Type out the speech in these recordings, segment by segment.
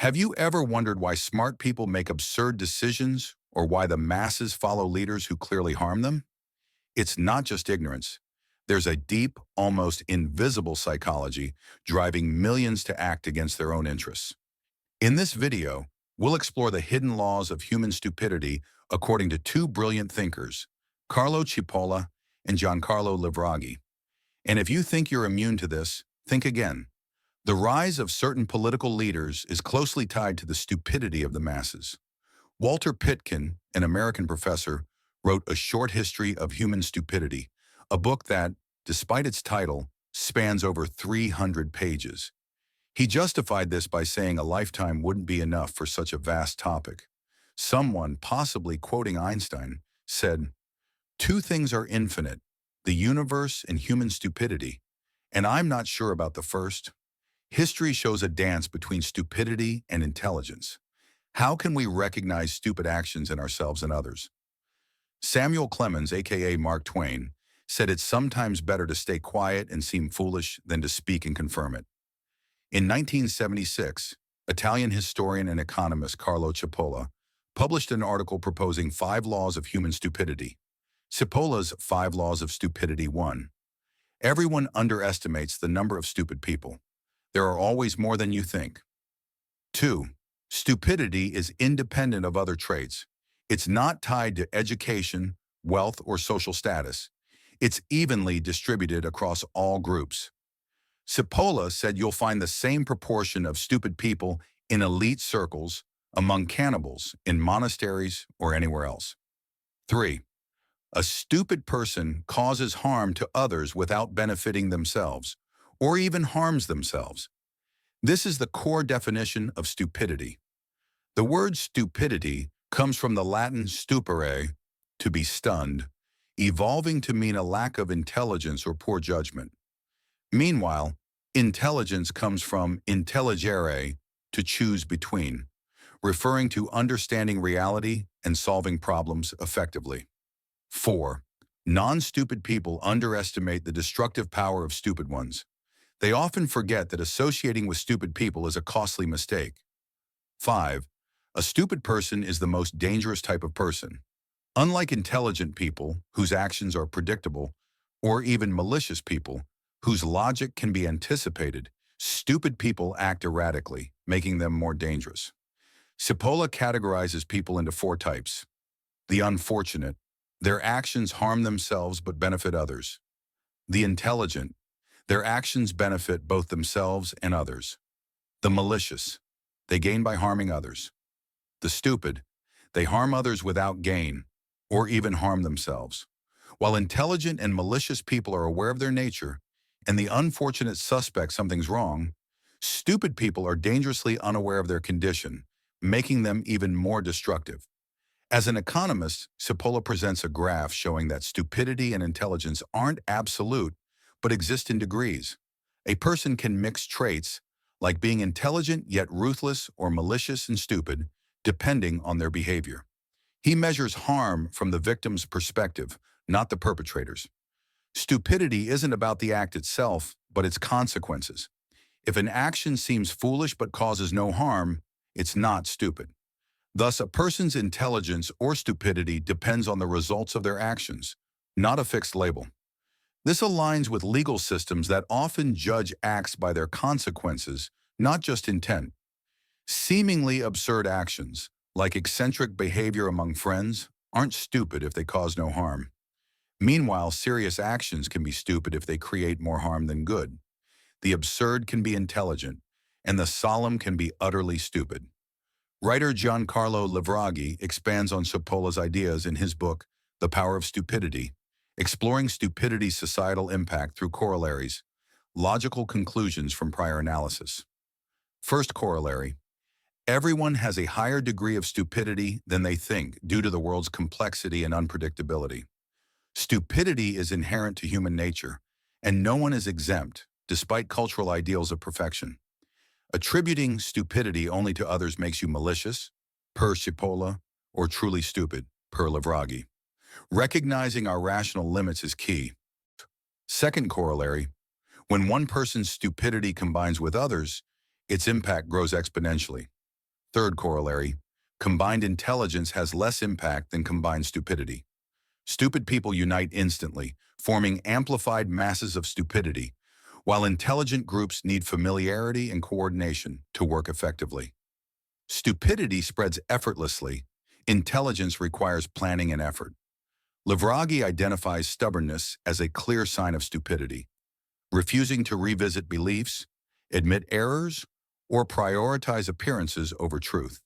Have you ever wondered why smart people make absurd decisions or why the masses follow leaders who clearly harm them? It's not just ignorance. There's a deep, almost invisible psychology driving millions to act against their own interests. In this video, we'll explore the hidden laws of human stupidity according to two brilliant thinkers, Carlo Cipolla and Giancarlo Livraghi. And if you think you're immune to this, think again. The rise of certain political leaders is closely tied to the stupidity of the masses. Walter Pitkin, an American professor, wrote A Short History of Human Stupidity, a book that, despite its title, spans over 300 pages. He justified this by saying a lifetime wouldn't be enough for such a vast topic. Someone, possibly quoting Einstein, said, "Two things are infinite, the universe and human stupidity, and I'm not sure about the first." History shows a dance between stupidity and intelligence. How can we recognize stupid actions in ourselves and others? Samuel Clemens, aka Mark Twain, said it's sometimes better to stay quiet and seem foolish than to speak and confirm it. In 1976, Italian historian and economist Carlo Cipolla published an article proposing 5 laws of human stupidity. Cipolla's 5 laws of stupidity 1. Everyone underestimates the number of stupid people. There are always more than you think. 2. Stupidity is independent of other traits. It's not tied to education, wealth, or social status. It's evenly distributed across all groups. Cipolla said you'll find the same proportion of stupid people in elite circles, among cannibals, in monasteries, or anywhere else. 3. A stupid person causes harm to others without benefiting themselves, or even harms themselves. This is the core definition of stupidity. The word stupidity comes from the Latin stupere, to be stunned, evolving to mean a lack of intelligence or poor judgment. Meanwhile, intelligence comes from intelligere, to choose between, referring to understanding reality and solving problems effectively. 4. Non-stupid people underestimate the destructive power of stupid ones. They often forget that associating with stupid people is a costly mistake. 5. A stupid person is the most dangerous type of person. Unlike intelligent people, whose actions are predictable, or even malicious people, whose logic can be anticipated, stupid people act erratically, making them more dangerous. Cipolla categorizes people into 4 types. The unfortunate. Their actions harm themselves but benefit others. The intelligent. Their actions benefit both themselves and others. The malicious. They gain by harming others. The stupid. They harm others without gain, or even harm themselves. While intelligent and malicious people are aware of their nature, and the unfortunate suspect something's wrong, stupid people are dangerously unaware of their condition, making them even more destructive. As an economist, Cipolla presents a graph showing that stupidity and intelligence aren't absolute, but exist in degrees. A person can mix traits, like being intelligent yet ruthless or malicious and stupid, depending on their behavior. He measures harm from the victim's perspective, not the perpetrator's. Stupidity isn't about the act itself, but its consequences. If an action seems foolish but causes no harm, it's not stupid. Thus, a person's intelligence or stupidity depends on the results of their actions, not a fixed label. This aligns with legal systems that often judge acts by their consequences, not just intent. Seemingly absurd actions, like eccentric behavior among friends, aren't stupid if they cause no harm. Meanwhile, serious actions can be stupid if they create more harm than good. The absurd can be intelligent, and the solemn can be utterly stupid. Writer Giancarlo Livraghi expands on Cipolla's ideas in his book, The Power of Stupidity, exploring stupidity's societal impact through corollaries, logical conclusions from prior analysis. First corollary. Everyone has a higher degree of stupidity than they think due to the world's complexity and unpredictability. Stupidity is inherent to human nature, and no one is exempt, despite cultural ideals of perfection. Attributing stupidity only to others makes you malicious, per Cipolla, or truly stupid, per Livraghi. Recognizing our rational limits is key. Second corollary, when one person's stupidity combines with others, its impact grows exponentially. Third corollary, combined intelligence has less impact than combined stupidity. Stupid people unite instantly, forming amplified masses of stupidity, while intelligent groups need familiarity and coordination to work effectively. Stupidity spreads effortlessly. Intelligence requires planning and effort. Livraghi identifies stubbornness as a clear sign of stupidity, refusing to revisit beliefs, admit errors, or prioritize appearances over truth.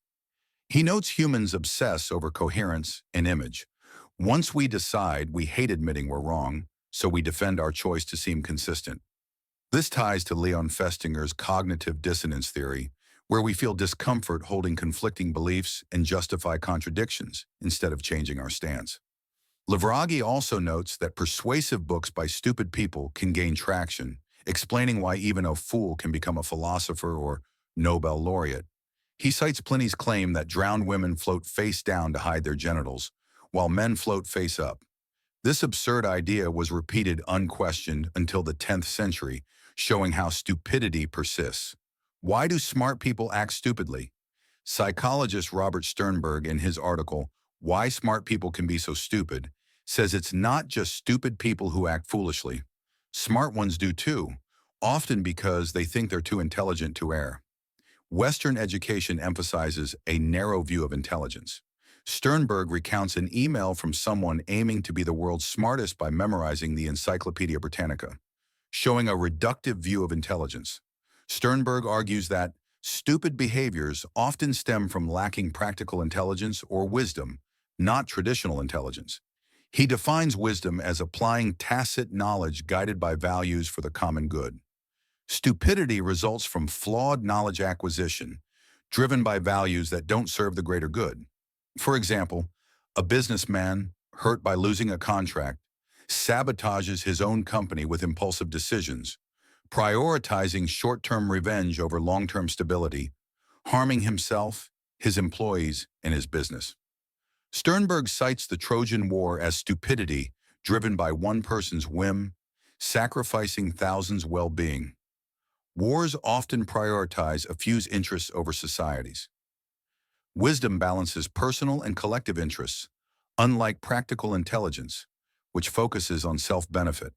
He notes humans obsess over coherence and image. Once we decide, we hate admitting we're wrong, so we defend our choice to seem consistent. This ties to Leon Festinger's cognitive dissonance theory, where we feel discomfort holding conflicting beliefs and justify contradictions instead of changing our stance. Livraghi also notes that persuasive books by stupid people can gain traction, explaining why even a fool can become a philosopher or Nobel laureate. He cites Pliny's claim that drowned women float face down to hide their genitals, while men float face up. This absurd idea was repeated unquestioned until the 10th century, showing how stupidity persists. Why do smart people act stupidly? Psychologist Robert Sternberg, in his article, Why Smart People Can Be So Stupid, says it's not just stupid people who act foolishly. Smart ones do too, often because they think they're too intelligent to err. Western education emphasizes a narrow view of intelligence. Sternberg recounts an email from someone aiming to be the world's smartest by memorizing the Encyclopedia Britannica, showing a reductive view of intelligence. Sternberg argues that stupid behaviors often stem from lacking practical intelligence or wisdom, not traditional intelligence. He defines wisdom as applying tacit knowledge guided by values for the common good. Stupidity results from flawed knowledge acquisition, driven by values that don't serve the greater good. For example, a businessman, hurt by losing a contract, sabotages his own company with impulsive decisions, prioritizing short-term revenge over long-term stability, harming himself, his employees, and his business. Sternberg cites the Trojan War as stupidity driven by one person's whim, sacrificing thousands' well-being. Wars often prioritize a few's interests over society's. Wisdom balances personal and collective interests, unlike practical intelligence, which focuses on self-benefit.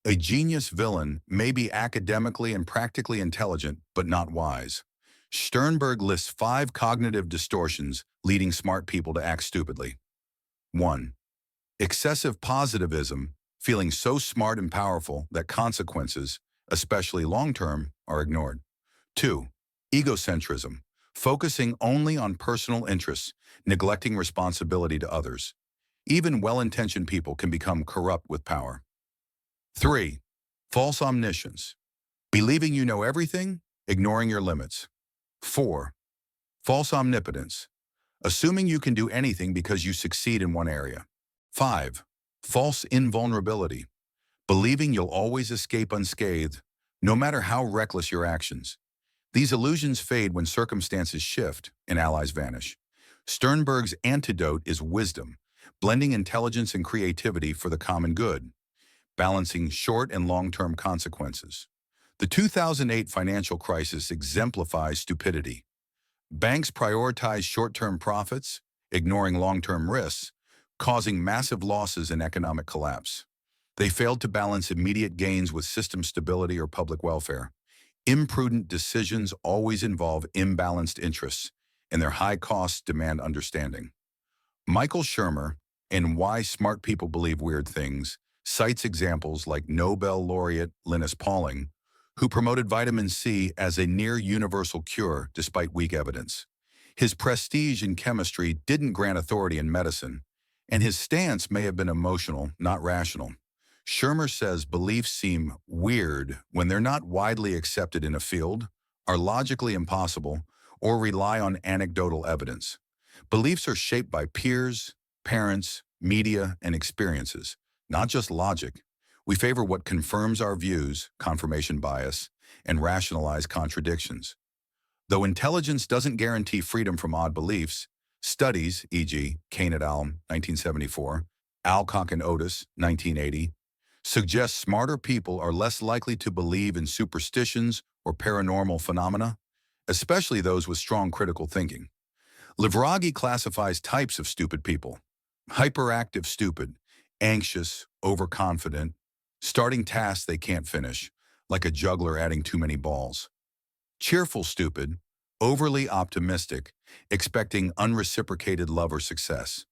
A genius villain may be academically and practically intelligent, but not wise. Sternberg lists 5 cognitive distortions leading smart people to act stupidly. 1. Excessive positivism, feeling so smart and powerful that consequences, especially long-term, are ignored. 2. Egocentrism, focusing only on personal interests, neglecting responsibility to others. Even well-intentioned people can become corrupt with power. 3. False omniscience, believing you know everything, ignoring your limits. 4. False omnipotence, assuming you can do anything because you succeed in one area. 5. False invulnerability, believing you'll always escape unscathed, no matter how reckless your actions. These illusions fade when circumstances shift and allies vanish. Sternberg's antidote is wisdom, blending intelligence and creativity for the common good, balancing short and long-term consequences. The 2008 financial crisis exemplifies stupidity. Banks prioritized short-term profits, ignoring long-term risks, causing massive losses and economic collapse. They failed to balance immediate gains with system stability or public welfare. Imprudent decisions always involve imbalanced interests, and their high costs demand understanding. Michael Shermer, in Why Smart People Believe Weird Things, cites examples like Nobel laureate Linus Pauling, who promoted vitamin C as a near-universal cure despite weak evidence. His prestige in chemistry didn't grant authority in medicine, and his stance may have been emotional, not rational. Shermer says beliefs seem weird when they're not widely accepted in a field, are logically impossible, or rely on anecdotal evidence. Beliefs are shaped by peers, parents, media, and experiences, not just logic. We favor what confirms our views, confirmation bias, and rationalize contradictions. Though intelligence doesn't guarantee freedom from odd beliefs, studies, e.g. Kane et al. 1974, Alcock and Otis, 1980, suggest smarter people are less likely to believe in superstitions or paranormal phenomena especially those with strong critical thinking. Livraghi classifies types of stupid people. Hyperactive stupid, anxious, overconfident, starting tasks they can't finish, like a juggler adding too many balls. Cheerful stupid, overly optimistic, expecting unreciprocated love or success.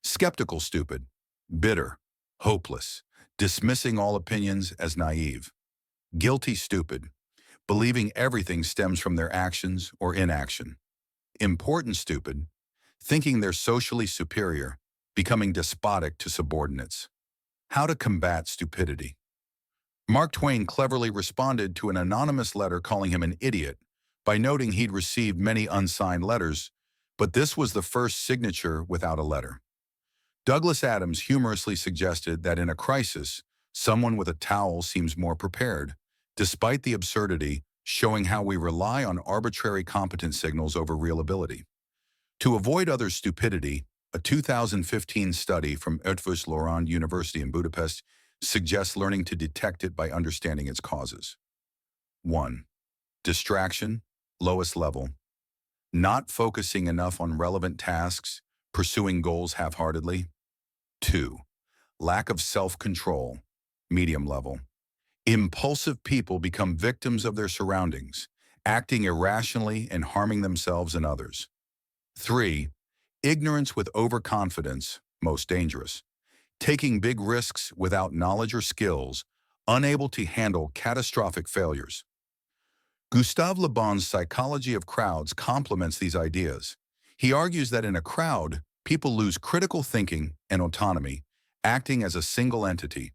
Skeptical stupid, bitter, hopeless, dismissing all opinions as naive. Guilty stupid, believing everything stems from their actions or inaction. Important stupid, thinking they're socially superior, becoming despotic to subordinates. How to combat stupidity. Mark Twain cleverly responded to an anonymous letter calling him an idiot by noting he'd received many unsigned letters, but this was the first signature without a letter. Douglas Adams humorously suggested that in a crisis, someone with a towel seems more prepared, despite the absurdity, showing how we rely on arbitrary competence signals over real ability. To avoid others' stupidity, a 2015 study from Eötvös Loránd University in Budapest suggests learning to detect it by understanding its causes. 1. Distraction, lowest level. Not focusing enough on relevant tasks, pursuing goals half-heartedly. 2. Lack of self-control, medium level. Impulsive people become victims of their surroundings, acting irrationally and harming themselves and others. 3. Ignorance with overconfidence, most dangerous. Taking big risks without knowledge or skills, unable to handle catastrophic failures. Gustave Le Bon's psychology of crowds complements these ideas. He argues that in a crowd, people lose critical thinking and autonomy, acting as a single entity.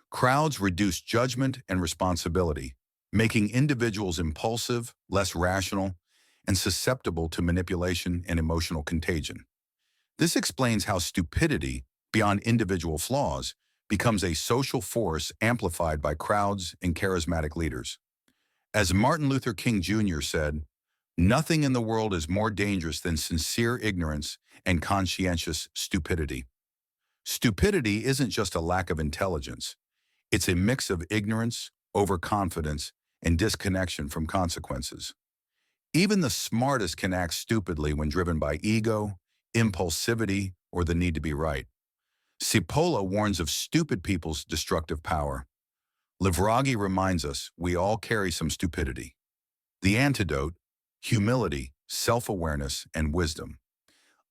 Crowds reduce judgment and responsibility, making individuals impulsive, less rational, and susceptible to manipulation and emotional contagion. This explains how stupidity, beyond individual flaws, becomes a social force amplified by crowds and charismatic leaders. As Martin Luther King Jr. said, "Nothing in the world is more dangerous than sincere ignorance and conscientious stupidity." Stupidity isn't just a lack of intelligence. It's a mix of ignorance, overconfidence, and disconnection from consequences. Even the smartest can act stupidly when driven by ego, impulsivity, or the need to be right. Cipolla warns of stupid people's destructive power. Livraghi reminds us we all carry some stupidity. The antidote: humility, self-awareness, and wisdom.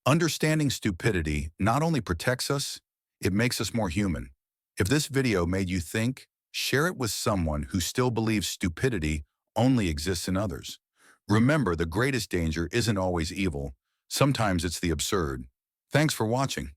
Understanding stupidity not only protects us, it makes us more human. If this video made you think, share it with someone who still believes stupidity only exists in others. Remember, the greatest danger isn't always evil. Sometimes it's the absurd. Thanks for watching.